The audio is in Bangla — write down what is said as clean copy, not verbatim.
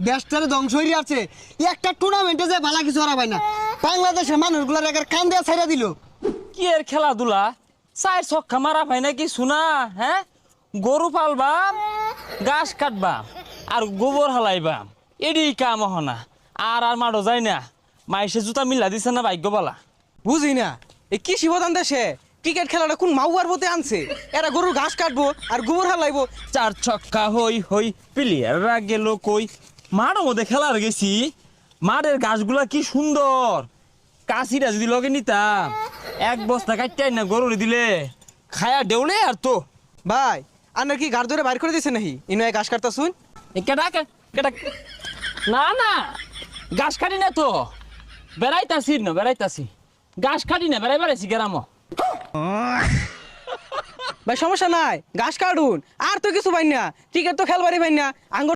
দেশটারে ধ্বংস হয়ে আছে। একটা টুর্নামেন্টে যে ভালো কিছু হারা পায় না, বাংলাদেশের মানুষগুলার একের কান দেয়া ছাইড়া দিল। কি এর খেলাধুলা? চার ছক্কা মারা ভাই নাকি শোনা? হ্যাঁ, গরু পালবাম, ঘাস কাটবাম আর গোবর হালাইবাম, এডি কাম হনা। আর মাঠও যাই না, মাইসে জুতা মিলা দিছে না ভাগ্য বলা। বুঝি না এ কি শিবদান দেশে ক্রিকেট খেলাটা কোন মাউয়ার মতে আনছে? এরা গরুর ঘাস কাটবো আর গোবর হালাইবো। চার ছক্কা হই হই প্লেয়াররা গেল কই। মাঠের মধ্যে খেলার গেছি, মাঠের ঘাসগুলা কি সুন্দর। কাশিটা যদি লগে নিতাম, এক বস্তা কাটতে না গরুরে দিলে খায়া দেউলে আর তো। ভাই আনার কি গাড় ধরে বাইর করে দিছে নাকি ইনো ঘাস কাটতা শুন? কেটা কেটা না না, ঘাস কাটি না তো, বেড়াইতাছি না বেড়াইতাছি, ঘাস কাটি না বেড়াইছি গেরামো। ভাই সমস্যা নাই, ঘাস কাটুন আর তো কিছু পাই না, ক্রিকেট তো খেলবারই পাই না।